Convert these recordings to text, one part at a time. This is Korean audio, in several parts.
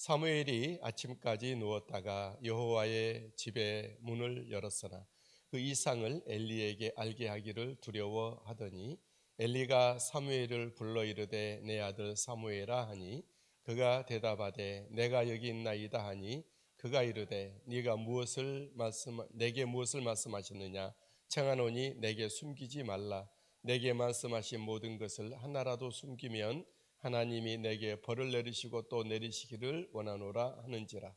사무엘이 아침까지 누웠다가 여호와의 집에 문을 열었으나 그 이상을 엘리에게 알게 하기를 두려워하더니 엘리가 사무엘을 불러 이르되 내 아들 사무엘아 하니 그가 대답하되 내가 여기 있나이다 하니 그가 이르되 네가 내게 무엇을 말씀하셨느냐 청하노니 내게 숨기지 말라. 내게 말씀하신 모든 것을 하나라도 숨기면 하나님이 내게 벌을 내리시고 또 내리시기를 원하노라 하는지라.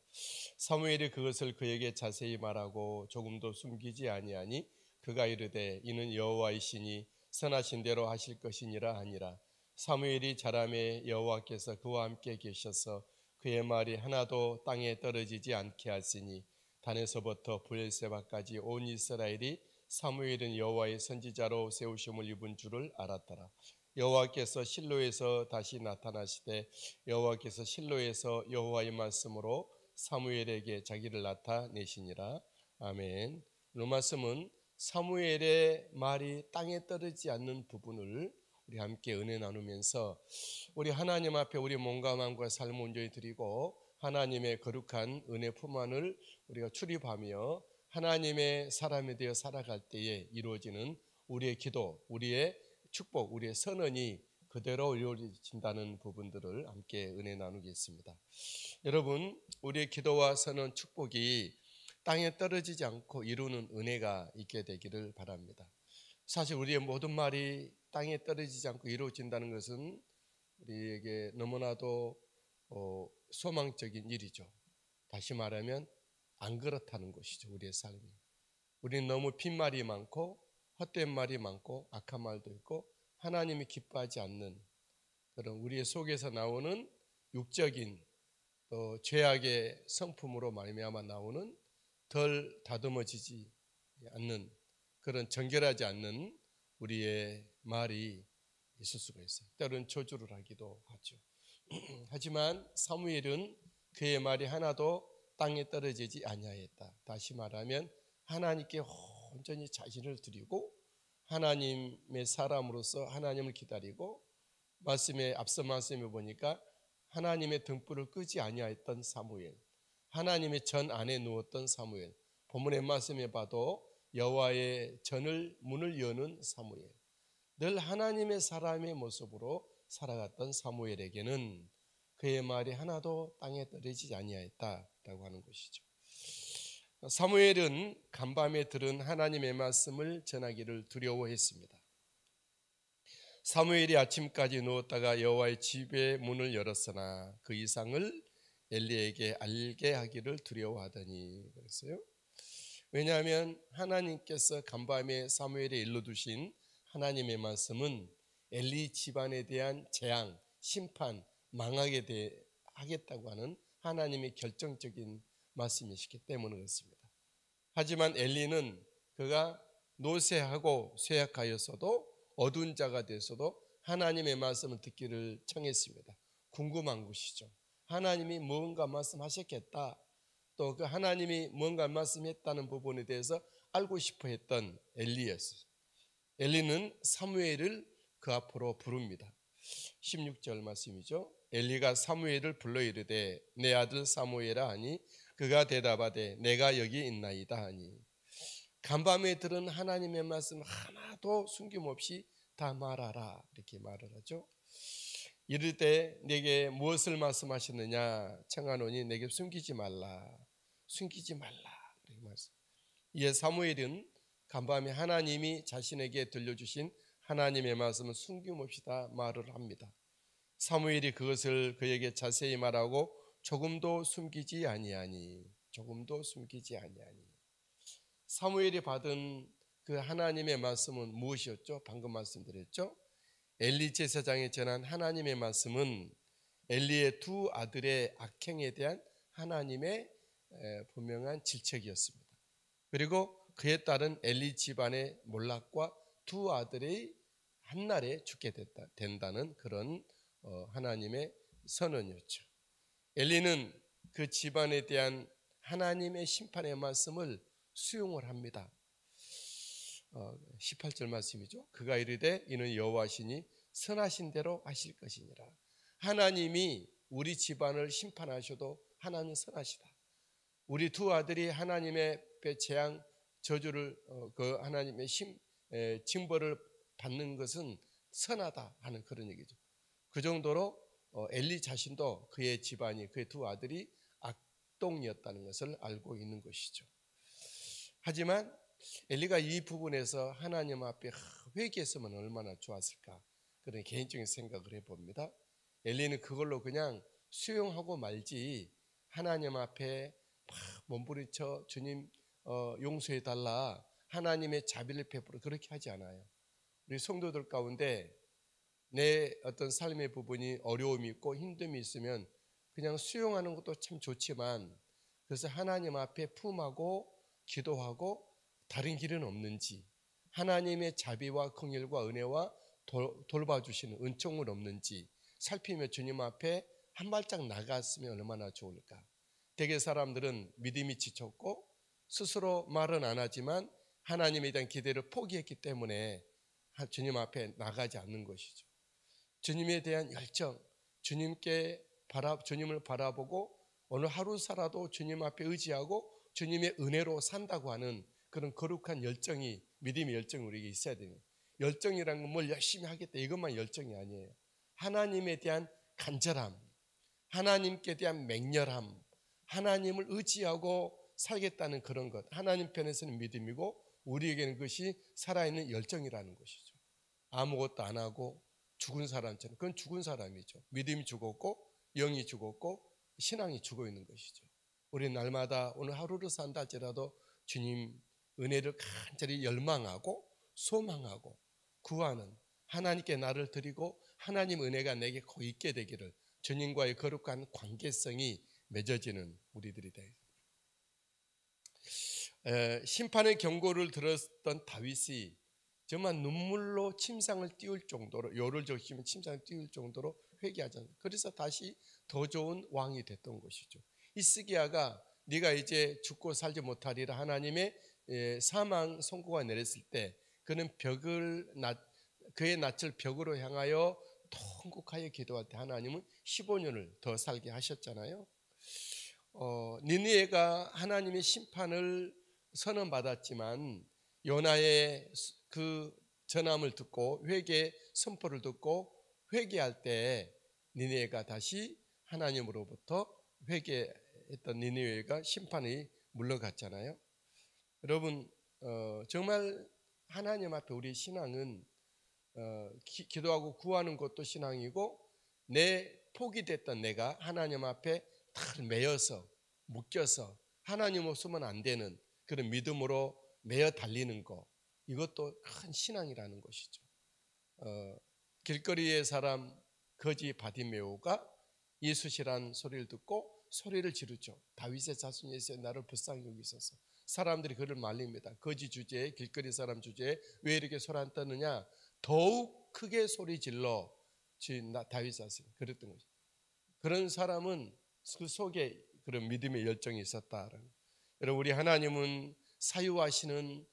사무엘이 그것을 그에게 자세히 말하고 조금도 숨기지 아니하니 그가 이르되 이는 여호와이시니 선하신 대로 하실 것이니라 하니라. 사무엘이 자라매 여호와께서 그와 함께 계셔서 그의 말이 하나도 땅에 떨어지지 않게 하시니 단에서부터 브엘세바까지 온 이스라엘이 사무엘은 여호와의 선지자로 세우심을 입은 줄을 알았더라. 여호와께서 실로에서 다시 나타나시되 여호와께서 실로에서 여호와의 말씀으로 사무엘에게 자기를 나타내시니라. 아멘. 이 말씀은 사무엘의 말이 땅에 떨어지지 않는 부분을 우리 함께 은혜 나누면서 우리 하나님 앞에 우리 몸과 마음과 삶을 온전히 드리고 하나님의 거룩한 은혜 품 안을 우리가 출입하며 하나님의 사람이 되어 살아갈 때에 이루어지는 우리의 기도, 우리의 축복, 우리의 선언이 그대로 이루어진다는 부분들을 함께 은혜 나누겠습니다. 여러분, 우리의 기도와 선언, 축복이 땅에 떨어지지 않고 이루는 은혜가 있게 되기를 바랍니다. 사실 우리의 모든 말이 땅에 떨어지지 않고 이루어진다는 것은 우리에게 너무나도 소망적인 일이죠. 다시 말하면 안 그렇다는 것이죠. 우리의 삶이. 우리는 너무 빈말이 많고 헛된 말이 많고 악한 말도 있고 하나님이 기뻐하지 않는 그런 우리의 속에서 나오는 육적인 또 죄악의 성품으로 말미암아 나오는 덜 다듬어지지 않는 그런 정결하지 않는 우리의 말이 있을 수가 있어요. 때로는 저주를 하기도 하죠. 하지만 사무엘은 그의 말이 하나도 땅에 떨어지지 아니하였다. 다시 말하면 하나님께 온전히 자신을 드리고 하나님의 사람으로서 하나님을 기다리고 앞서 말씀해 보니까 하나님의 등불을 끄지 아니하였던 사무엘, 하나님의 전 안에 누웠던 사무엘, 본문의 말씀에 봐도 여호와의 문을 여는 사무엘, 늘 하나님의 사람의 모습으로 살아갔던 사무엘에게는 그의 말이 하나도 땅에 떨어지지 아니하였다라고 하는 것이죠. 사무엘은 간밤에 들은 하나님의 말씀을 전하기를 두려워했습니다. 사무엘이 아침까지 누웠다가 여호와의 집의 문을 열었으나 그 이상을 엘리에게 알게 하기를 두려워하더니 그랬어요. 왜냐하면 하나님께서 간밤에 사무엘에 일러두신 하나님의 말씀은 엘리 집안에 대한 재앙, 심판, 망하게 하겠다고 하는 하나님의 결정적인 말씀이시기 때문에 그렇습니다. 하지만 엘리는 그가 노쇠하고 쇠약하였어도 어두운 자가 되어서도 하나님의 말씀을 듣기를 청했습니다. 궁금한 것이죠. 하나님이 무언가 말씀하셨겠다. 또 그 하나님이 무언가 말씀했다는 부분에 대해서 알고 싶어 했던 엘리였어요. 엘리는 사무엘을 그 앞으로 부릅니다. 16절 말씀이죠. 엘리가 사무엘을 불러 이르되 내 아들 사무엘아 하니 그가 대답하되 내가 여기 있나이다 하니 간밤에 들은 하나님의 말씀 하나도 숨김없이 다 말하라 이렇게 말을 하죠. 이르되 내게 무엇을 말씀하셨느냐 청하노니 내게 숨기지 말라 이렇게 말씀. 이에 사무엘은 간밤에 하나님이 자신에게 들려주신 하나님의 말씀을 숨김없이 다 말을 합니다. 사무엘이 그것을 그에게 자세히 말하고 조금도 숨기지 아니하니 사무엘이 받은 그 하나님의 말씀은 무엇이었죠? 방금 말씀드렸죠? 엘리 제사장이 전한 하나님의 말씀은 엘리의 두 아들의 악행에 대한 하나님의 분명한 질책이었습니다. 그리고 그에 따른 엘리 집안의 몰락과 두 아들이 한날에 죽게 된다는 그런 하나님의 선언이었죠. 엘리는 그 집안에 대한 하나님의 심판의 말씀을 수용을 합니다. 18절 말씀이죠. 그가 이르되 이는 여호와시니 선하신 대로 하실 것이니라. 하나님이 우리 집안을 심판하셔도 하나님은 선하시다. 우리 두 아들이 하나님의 재앙 저주를 그 하나님의 징벌을 받는 것은 선하다 하는 그런 얘기죠. 그 정도로 엘리 자신도 그의 집안이, 그의 두 아들이 악동이었다는 것을 알고 있는 것이죠. 하지만 엘리가 이 부분에서 하나님 앞에 회개했으면 얼마나 좋았을까, 그런 개인적인 생각을 해봅니다. 엘리는 그걸로 그냥 수용하고 말지 하나님 앞에 막 몸부림쳐 주님 용서해달라, 하나님의 자비를 베풀어, 그렇게 하지 않아요. 우리 성도들 가운데 내 어떤 삶의 부분이 어려움이 있고 힘듦이 있으면 그냥 수용하는 것도 참 좋지만, 그래서 하나님 앞에 품하고 기도하고 다른 길은 없는지, 하나님의 자비와 긍휼과 은혜와 돌봐주시는 은총은 없는지 살피며 주님 앞에 한 발짝 나갔으면 얼마나 좋을까. 대개 사람들은 믿음이 지쳤고 스스로 말은 안 하지만 하나님에 대한 기대를 포기했기 때문에 주님 앞에 나가지 않는 것이죠. 주님에 대한 열정, 주님을 바라보고 오늘 하루 살아도 주님 앞에 의지하고 주님의 은혜로 산다고 하는 그런 거룩한 열정이, 믿음의 열정이 우리에게 있어야 돼요. 열정이란 건 뭘 열심히 하겠다 이것만 열정이 아니에요. 하나님에 대한 간절함, 하나님께 대한 맹렬함, 하나님을 의지하고 살겠다는 그런 것, 하나님 편에서는 믿음이고 우리에게는 그것이 살아있는 열정이라는 것이죠. 아무것도 안 하고 죽은 사람처럼, 그건 죽은 사람이죠. 믿음이 죽었고 영이 죽었고 신앙이 죽어 있는 것이죠. 우리는 날마다 오늘 하루를 산다 할지라도 주님 은혜를 간절히 열망하고 소망하고 구하는, 하나님께 나를 드리고 하나님 은혜가 내게 꼭 있게 되기를, 주님과의 거룩한 관계성이 맺어지는 우리들이 되겠습니다. 심판의 경고를 들었던 다윗이 정말 눈물로 침상을 띄울 정도로, 요를 적시면 침상을 띄울 정도로 회개하지 않습니다. 그래서 다시 더 좋은 왕이 됐던 것이죠. 히스기야가 네가 이제 죽고 살지 못하리라 하나님의 사망 선고가 내렸을 때 그는 그의 낯을 벽으로 향하여 통곡하여 기도할 때 하나님은 15년을 더 살게 하셨잖아요. 니느웨가 하나님의 심판을 선언받았지만 요나의 그 전함을 듣고 회개 선포를 듣고 회개할 때 니느웨가 다시 하나님으로부터 회개했던 니느웨가 심판이 물러갔잖아요. 여러분 정말 하나님 앞에 우리 신앙은 기도하고 구하는 것도 신앙이고, 내 포기됐던 내가 하나님 앞에 다 매여서 묶여서 하나님 없으면 안 되는 그런 믿음으로 매여 달리는 것, 이것도 큰 신앙이라는 것이죠. 길거리의 사람 거지 바디메오가 예수시란 소리를 듣고 소리를 지르죠. 다윗의 자손 예수여 나를 불쌍히 여기소서. 사람들이 그를 말립니다. 거지 주제에, 길거리 사람 주제에 왜 이렇게 소리 안 떠느냐, 더욱 크게 소리 질러 다윗 자손, 그랬던 거죠. 그런 사람은 그 속에 그런 믿음의 열정이 있었다라는. 여러분, 우리 하나님은 사유하시는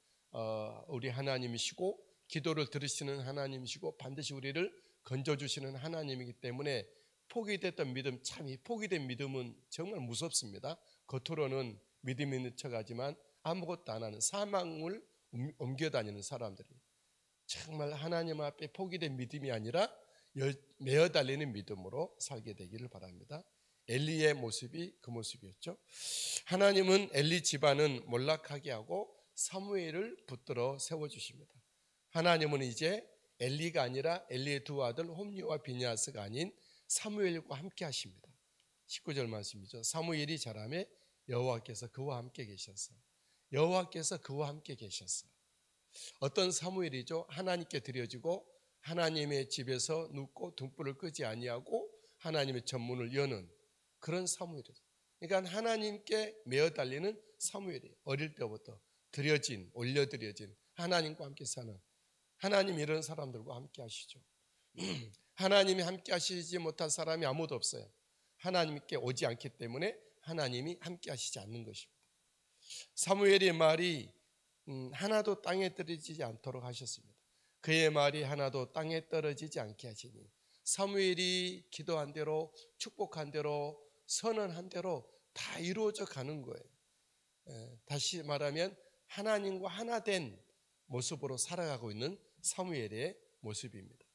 우리 하나님이시고 기도를 들으시는 하나님이시고 반드시 우리를 건져주시는 하나님이기 때문에 포기됐던 믿음, 참 이 포기된 믿음은 정말 무섭습니다. 겉으로는 믿음이 있는 척하지만 아무것도 안 하는, 사망을 옮겨다니는 사람들이 정말 하나님 앞에 포기된 믿음이 아니라 매어 달리는 믿음으로 살게 되기를 바랍니다. 엘리의 모습이 그 모습이었죠. 하나님은 엘리 집안은 몰락하게 하고 사무엘을 붙들어 세워주십니다. 하나님은 이제 엘리가 아니라 엘리의 두 아들 홈리와 비니아스가 아닌 사무엘과 함께 하십니다. 19절 말씀이죠. 사무엘이 자라매 여호와께서 그와 함께 계셨어요. 여호와께서 그와 함께 계셨어요. 어떤 사무엘이죠? 하나님께 드려지고 하나님의 집에서 눕고 등불을 끄지 아니하고 하나님의 전문을 여는 그런 사무엘이죠. 그러니까 하나님께 매어 달리는 사무엘이 어릴 때부터 올려드려진 하나님과 함께 사는, 하나님 이런 사람들과 함께 하시죠. 하나님이 함께 하시지 못한 사람이 아무도 없어요. 하나님께 오지 않기 때문에 하나님이 함께 하시지 않는 것입니다. 사무엘의 말이 하나도 땅에 떨어지지 않도록 하셨습니다. 그의 말이 하나도 땅에 떨어지지 않게 하시니 사무엘이 기도한 대로, 축복한 대로, 선언한 대로 다 이루어져 가는 거예요. 다시 말하면 하나님과 하나 된 모습으로 살아가고 있는 사무엘의 모습입니다.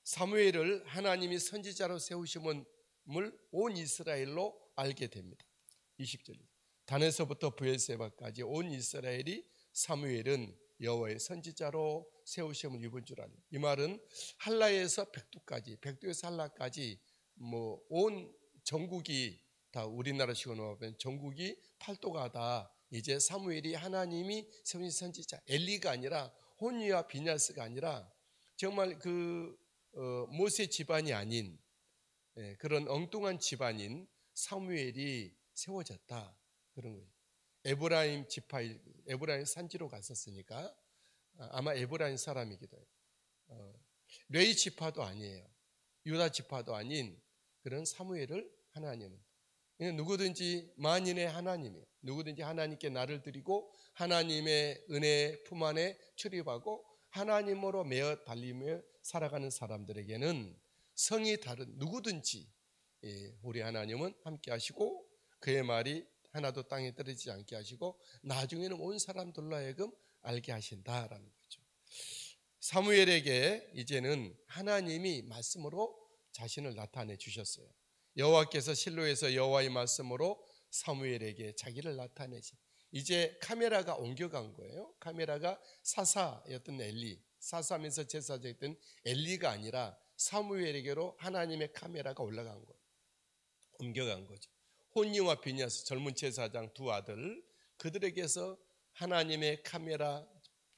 사무엘을 하나님이 선지자로 세우심을 온 이스라엘로 알게 됩니다. 20절. 단에서부터 브엘세바까지 온 이스라엘이 사무엘은 여호와의 선지자로 세우심을 입은 줄 알아요. 이 말은 할라에서 백두까지, 백두에서 할라까지 온 전국이 다 우리나라식으로 말하면 전국이 팔도가 다 이제 사무엘이 하나님이 세우신 선지자, 엘리가 아니라 혼니와 비냐스가 아니라 정말 모세 집안이 아닌 그런 엉뚱한 집안인 사무엘이 세워졌다, 그런 거예요. 에브라임 산지로 갔었으니까 아마 에브라임 사람이기도 해요. 레위 지파도 아니에요. 유다 지파도 아닌 그런 사무엘을 하나님은 누구든지 만인의 하나님이에요. 누구든지 하나님께 나를 드리고 하나님의 은혜 품 안에 출입하고 하나님으로 매어 달리며 살아가는 사람들에게는 성이 다른 누구든지 우리 하나님은 함께 하시고 그의 말이 하나도 땅에 떨어지지 않게 하시고 나중에는 온 사람들로 하여금 알게 하신다라는 거죠. 사무엘에게 이제는 하나님이 말씀으로 자신을 나타내 주셨어요. 여호와께서 실로에서 여호와의 말씀으로 사무엘에게 자기를 나타내시. 이제 카메라가 옮겨간 거예요. 카메라가 사사였던 엘리, 사사면서 제사장이었던 엘리가 아니라 사무엘에게로 하나님의 카메라가 올라간 거예요. 옮겨간 거죠. 혼니와 비냐스 젊은 제사장 두 아들, 그들에게서 하나님의 카메라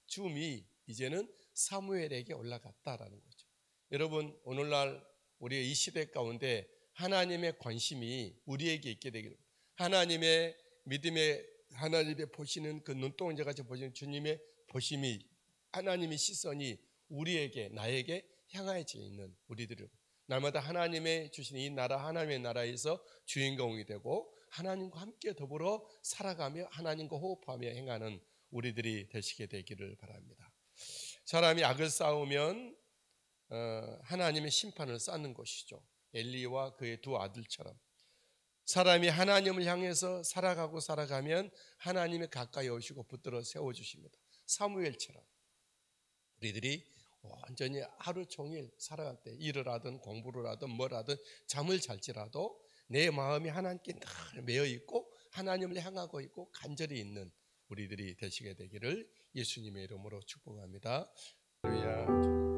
줌이 이제는 사무엘에게 올라갔다라는 거죠. 여러분, 오늘날 우리의 이 시대 가운데 하나님의 관심이 우리에게 있게 되기를, 하나님의 믿음의 하나님의 보시는 그 눈동자 같이 보시는 주님의 보심이, 하나님의 시선이 우리에게, 나에게 향해져 있는 우리들을 날마다 하나님의 주신 이 나라, 하나님의 나라에서 주인공이 되고 하나님과 함께 더불어 살아가며 하나님과 호흡하며 행하는 우리들이 되시게 되기를 바랍니다. 사람이 악을 쌓으면 하나님의 심판을 쌓는 것이죠. 엘리와 그의 두 아들처럼 사람이 하나님을 향해서 살아가면 하나님이 가까이 오시고 붙들어 세워주십니다. 사무엘처럼 우리들이 완전히 하루 종일 살아갈 때 일을 하든 공부를 하든 뭘 하든 잠을 잘지라도 내 마음이 하나님께 늘 매여 있고 하나님을 향하고 있고 간절히 있는 우리들이 되시게 되기를 예수님의 이름으로 축복합니다. 할렐루야.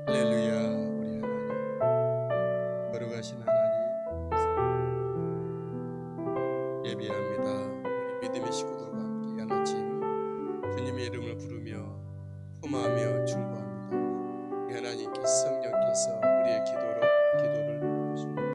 우리 하나님, 거룩하신 하나님 예배합니다. 우리 믿음의 식구들과 함께 한 아침 주님의 이름을 부르며 품하며 중보합니다. 하나님께 성령